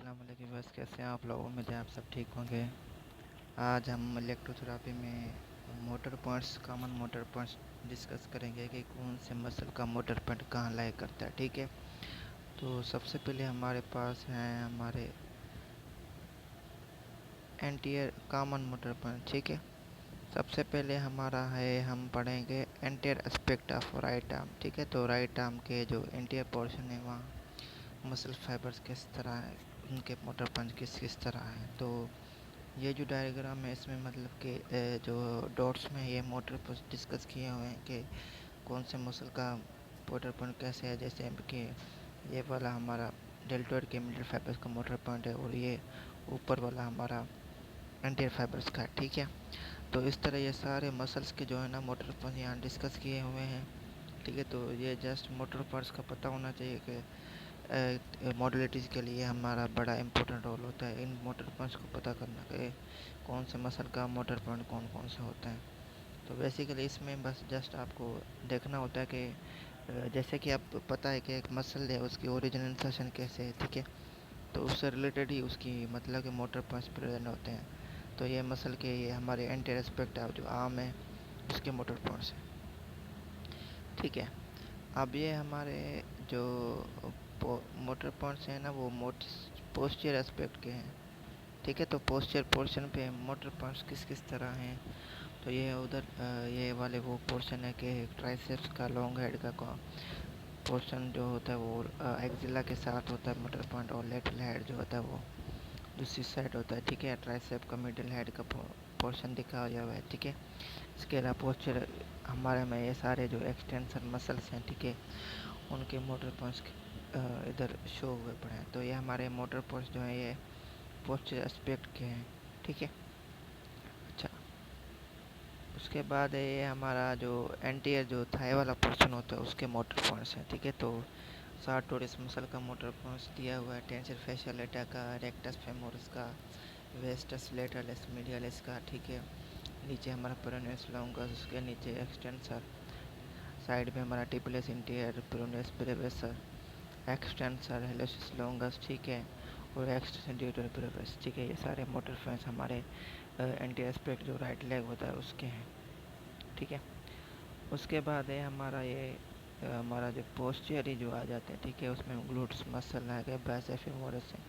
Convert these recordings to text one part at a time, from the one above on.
अस्सलाम वालेकुम। बस कैसे हैं आप लोग? उम्मीद है आप सब ठीक होंगे। आज हम इलेक्ट्रोथेरेपी में motor points, common motor points discuss करेंगे कि कौन से मसल का मोटर पॉइंट कहाँ लाया करता है। ठीक है, तो सबसे पहले हमारे पास हैं हमारे एंटीयर कॉमन मोटर पॉइंट। ठीक है, सबसे पहले हमारा है, हम पढ़ेंगे anterior aspect of right arm. ठीक है, तो राइट आर्म के जो एंटीयर पोर्शन है वहाँ मसल फाइबर्स किस तरह है, उनके मोटर पॉइंट किस किस तरह है। तो ये जो डायग्राम है इसमें मतलब कि जो डॉट्स में ये मोटर पर डिस्कस किए हुए हैं कि कौन से मसल का मोटर पॉइंट कैसे है। जैसे कि ये वाला हमारा डेल्टोइड के मिडल फाइबर्स का मोटर पॉइंट है और ये ऊपर वाला हमारा एंटीरियर फाइबर्स का है। ठीक है, तो इस तरह ये सारे मसल्स के जो है ना मोटर पॉइंट यहाँ डिस्कस किए हुए हैं। ठीक है, तो ये जस्ट मोटर पार्ट्स का पता होना चाहिए कि मॉडलिटीज़ के लिए हमारा बड़ा इम्पोर्टेंट रोल होता है इन मोटर पॉइंट्स को पता करना कि कौन से मसल का मोटर पॉइंट कौन कौन से होते हैं। तो बेसिकली इसमें बस जस्ट आपको देखना होता है कि जैसे कि आप पता है कि एक मसल है उसकी ओरिजिनल इंसर्शन कैसे है। ठीक है, तो उससे रिलेटेड ही उसकी मतलब के मोटर पॉइंट्स प्रेजेंट होते हैं। तो ये मसल के ये हमारे एंटीरियर एस्पेक्ट है जो आर्म है उसके मोटर पॉइंट्स हैं। ठीक है, अब ये हमारे जो मोटर पॉइंट्स हैं ना वो पोस्चर एस्पेक्ट के हैं। ठीक है, तो पोस्चर पोर्शन पे मोटर पॉइंट्स किस किस तरह हैं। तो ये उधर ये वाले वो पोर्शन है कि ट्राइसेप्स का लॉन्ग हेड का पोर्शन जो होता है वो एक्जिला के साथ होता है मोटर पॉइंट, और लेटरल हेड जो होता है वो दूसरी साइड होता है। ठीक है, ट्राइसेप का मिडिल हेड का पोर्शन दिखा हुआ है। ठीक है, इसके अलावा पोस्चर हमारे में ये सारे जो एक्सटेंशन मसल्स हैं, ठीक है, उनके मोटर पॉइंट्स इधर शो हुए पड़े हैं। तो ये हमारे मोटर पॉइंट्स जो हैं ये पोस्चर एस्पेक्ट के हैं। ठीक है, अच्छा, उसके बाद ये हमारा जो एंटीरियर जो थाई वाला पोर्शन होता है उसके मोटर पॉइंट्स हैं। ठीक है, तो सार्टोरियस मसल का मोटर पॉइंट्स दिया हुआ है, टेंसर फेशिया लेटा का, रेक्टस फेमोरिस का, वेस्टस लेटरलिस मीडियलिस का। ठीक है, नीचे हमारा पेरोनियस लॉन्गस, उसके नीचे एक्सटेंसर, साइड में हमारा टिपिलस interior, peroneus Bravais, extensor हेलिस longus. ठीक है, और एक्सटेंसर ब्रेवियस। ठीक है, ये सारे मोटर पॉइंट्स हमारे एंटी एस्पेक्ट जो राइट लेग होता है उसके हैं। ठीक है, उसके बाद है हमारा ये हमारा जो पोस्चर ही जो आ जाते हैं। ठीक है, उसमें ग्लूट्स मसल आ गया, बाइसेप्स फेमोरिस है,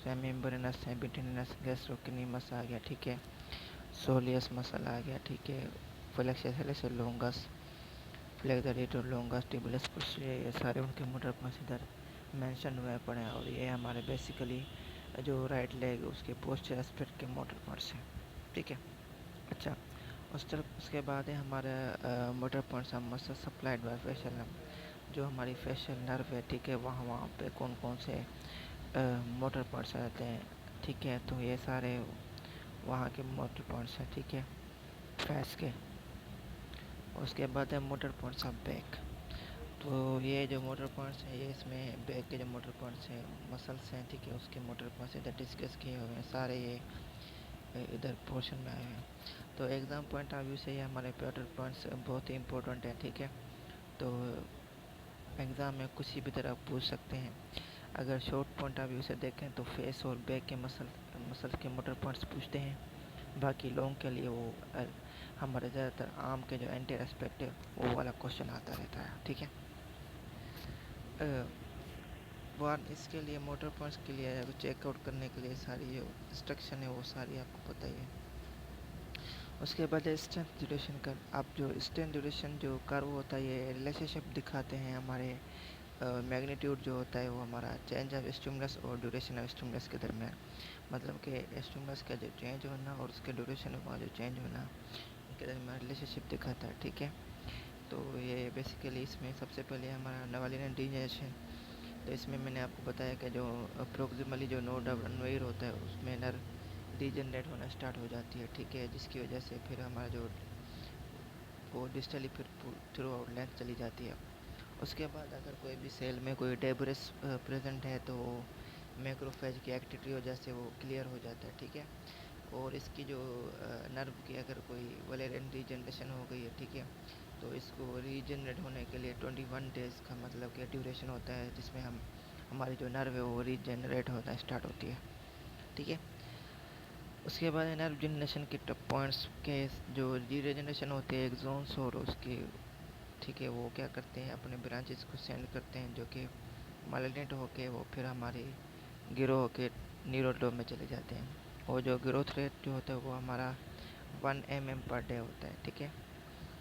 सेमिम्ब्रेनस है, बिटिनस गैस्ट्रोक्नीमस आ गया। ठीक है, सोलियस मसल आ गया। ठीक है, flexor hallucis longus, flexor longus, tibialis posterior, ये सारे उनके मोटर पॉइंट्स इधर मेंशन हुए पड़े हैं। और ये हमारे बेसिकली जो राइट लेग उसके पोस्चर एस्पेक्ट के मोटर पॉइंट्स हैं। ठीक है, अच्छा, उसके बाद है हमारा मोटर पॉइंट्स हम muscle supplied by facial nerve, जो हमारी फेशियल नर्व है। ठीक है, वहाँ वहाँ पे कौन कौन से मोटर पॉइंट्स आते हैं। ठीक है, तो ये सारे वहाँ के मोटर पॉइंट्स हैं। ठीक है, फेस के। उसके बाद है मोटर पॉइंट्स ऑफ बैक। तो ये जो मोटर पॉइंट्स हैं ये इसमें बैक के जो मोटर पॉइंट्स हैं मसल्स हैं। ठीक है, उसके मोटर पॉइंट्स इधर डिस्कस किए हुए हैं सारे, ये इधर पोर्शन में आए हैं। तो एग्ज़ाम पॉइंट ऑफ व्यू से ये हमारे मोटर पॉइंट्स बहुत ही इंपॉर्टेंट है। ठीक है, तो एग्ज़ाम में कुछ भी तरह पूछ सकते हैं। अगर शॉर्ट पॉइंट ऑफ व्यू से देखें तो फेस और बैक के मसल के मोटर पॉइंट्स पूछते हैं। बाकी लॉन्ग के लिए वो हमारे ज़्यादातर आर्म के जो एंटी एस्पेक्ट है वो वाला क्वेश्चन आता रहता है। ठीक है, वन इसके लिए मोटर पॉइंट्स के लिए चेकआउट करने के लिए सारी जो इंस्ट्रक्शन है वो सारी आपको पता ही है। उसके बाद है स्ट्रेंथ ड्यूरेशन कर्व। अब जो स्ट्रेंथ ड्यूरेशन जो कर्व होता है ये रिलेशनशिप दिखाते हैं हमारे मैग्नीट्यूड जो होता है वो हमारा चेंज ऑफ स्टिमुलस और ड्यूरेशन ऑफ स्टिमुलस के दरमियान, मतलब कि स्टिमुलस का जो चेंज होना और उसके ड्यूरेशन का जो चेंज होना इनके दरमियान रिलेशनशिप दिखाता है। ठीक है, तो ये बेसिकली इसमें सबसे पहले हमारा नवालिन डीजनरेशन। तो इसमें मैंने आपको बताया कि जो अप्रोक्सिमली जो नोड ऑफ अनवेयर होता है उसमें नर डीजनरेट होना स्टार्ट हो जाती है। ठीक है, जिसकी वजह से फिर हमारा जो वो डिस्टली फिर थ्रू आउट लेंथ चली जाती है। उसके बाद अगर कोई भी सेल में कोई डेब्रिस प्रेजेंट है तो मैक्रोफेज की एक्टिविटी वजह से वो क्लियर हो जाता है। ठीक है, और इसकी जो नर्व की अगर कोई वलेरियन रीजनरेशन हो गई है, ठीक है, तो इसको रीजनरेट होने के लिए 21 डेज़ का मतलब कि ड्यूरेशन होता है, जिसमें हम हमारी जो नर्व है वो रीजनरेट होना स्टार्ट होती है, ठीक है। उसके बाद नर्व जनरेशन के पॉइंट्स के जो रीजनरेशन होते हैं एक्सोन्स और उसके, ठीक है, वो क्या करते हैं अपने ब्रांचेस को सेंड करते हैं जो कि माइग्रेट होके वो फिर हमारे ग्रो होके न्यूरोडोम में चले जाते हैं। और जो ग्रोथ रेट जो होता है वो हमारा 1 mm पर डे होता है, ठीक है।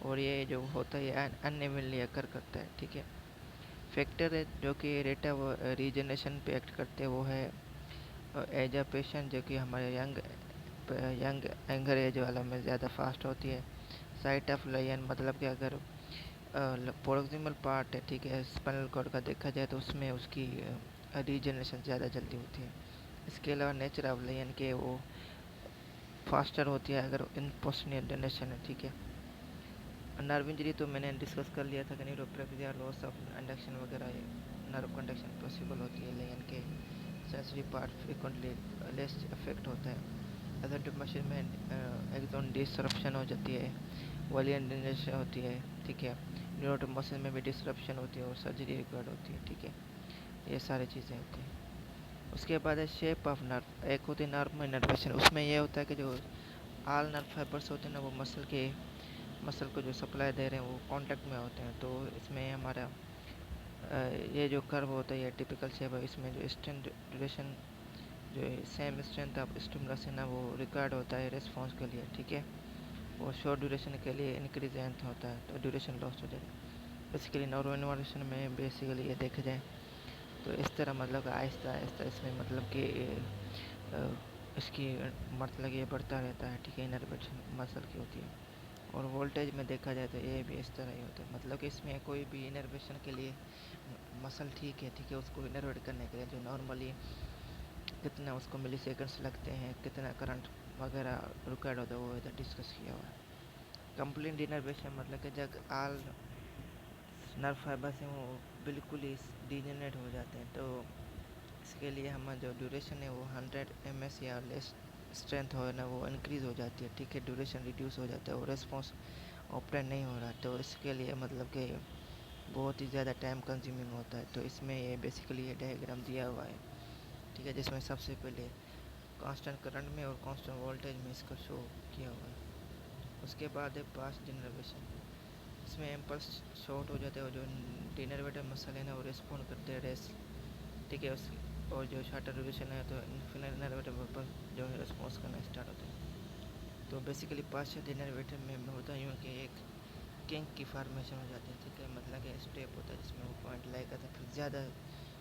और ये जो होता है अनइवनली अकर करता है, ठीक है। फैक्टर है जो कि रेट ऑफ रीजनरेशन पे एक्ट करते हैं वो है एज अ पेशेंट, जो कि हमारे यंग यंगर एज वालों में ज़्यादा फास्ट होती है। साइट ऑफ लाइन मतलब कि अगर प्रोक्सिमल पार्ट है, ठीक है, स्पाइनल कॉर्ड का देखा जाए तो उसमें उसकी रीजनरेशन ज़्यादा जल्दी होती है। इसके अलावा नेचर ऑफ लाइन के वो फास्टर होती है अगर इन पोस्टनियर जनरेशन है, ठीक है। नर्व इंजरी तो मैंने डिस्कस कर लिया था कि न्यूरोप्रैक्टिया लॉस ऑफ इंडक्शन वगैरह नर्व कंडक्शन पॉसिबल होती है, लेकिन के sensory part frequently less effect होता है। अदर टू मशीन में एकदम डिसरप्शन हो जाती है, वॉलियन जनरेशन होती है, ठीक है। न्यूरो मसल में भी डिसरप्शन होती है और सर्जरी रिक्वायर्ड होती है, ठीक है। ये सारी चीज़ें होती हैं। उसके बाद है शेप ऑफ नर्व। एक होती है नॉर्मल इनर्वेशन, उसमें ये होता है कि जो आल नर्व फाइबर्स होते हैं ना वो मसल को जो सप्लाई दे रहे हैं वो कांटेक्ट में होते हैं। तो इसमें हमारा ये जो कर्व होता है ये टिपिकल शेप है। इसमें जो स्ट्रेंथ ड्यूरेशन जो सेम स्ट्रेंथ ऑफ स्टिमुलस है ना वो रिकॉर्ड होता है रिस्पॉन्स के लिए, ठीक है। और शॉर्ट ड्यूरेशन के लिए इंक्रीज लेंथ होता है तो ड्यूरेशन लॉस्ट हो जाएगा। बेसिकली न्यूरो इन्वोल्यूशन में बेसिकली ये देखा जाए तो इस तरह मतलब आहिस्ता आहिस्ता इसमें मतलब कि इसकी मतलब ये बढ़ता रहता है, ठीक है। इनर्वेशन मसल की होती है। और वोल्टेज में देखा जाए तो ये भी इस तरह ही होता है, मतलब कि इसमें कोई भी इनर्वेशन के लिए मसल ठीक है उसको इनर्वेट करने के लिए जो नॉर्मली कितना उसको मिली सेकेंड्स लगते हैं, कितना करंट वगैरह रिक्वायर्ड होता है वो इधर डिस्कस किया हुआ है। कंप्लीट इनर्वेशन मतलब कि जब आल नर्व फाइबर्स हैं वो बिल्कुल ही डिजेनरेट हो जाते हैं तो इसके लिए हमारा जो ड्यूरेशन है वो 100 ms या लेस स्ट्रेंथ हो ना वो इंक्रीज़ हो जाती है, ठीक है। ड्यूरेशन रिड्यूस हो जाता है और रिस्पॉन्स ऑप्टेन नहीं हो रहा, तो इसके लिए मतलब कि बहुत ही ज़्यादा टाइम कंज्यूमिंग होता है। तो इसमें ये बेसिकली ये डायग्राम दिया हुआ है, ठीक है, जिसमें सबसे पहले कांस्टेंट करंट में और कांस्टेंट वोल्टेज में इसका शो किया हुआ है। उसके बाद है पास जनरेशन, इसमें इम्पल्स शॉर्ट हो जाते हैं और जो डिनर्वेटर मसल है ना वो रिस्पॉन्ड करते हैं रेस, ठीक है। उस और जो शॉर्टर ड्यूरेशन है तो इन्फिनिट इनर्वेटर पर जो है रिस्पॉन्स करना स्टार्ट होता है। तो बेसिकली पास इनर्वेटर में होता यूँ कि एक किंक की फार्मेशन हो जाती है, ठीक है, मतलब कि स्टेप होता है जिसमें वो पॉइंट लाइक करता है, फिर ज़्यादा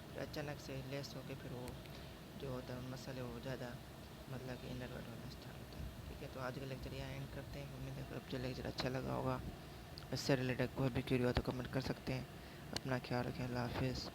फिर अचानक से लेस होकर फिर वो जो होता है मसल है वो ज़्यादा मतलब कि इनर्वेट होना स्टार्ट होता है, ठीक है। तो आज का लेक्चर यहाँ एंड करते हैं। उम्मीद है कि आपको लेक्चर अच्छा लगा होगा। इससे रिलेटेड कोई भी क्वेरी हो तो कमेंट कर सकते हैं। अपना ख्याल रखें। अल्लाह हाफिज़।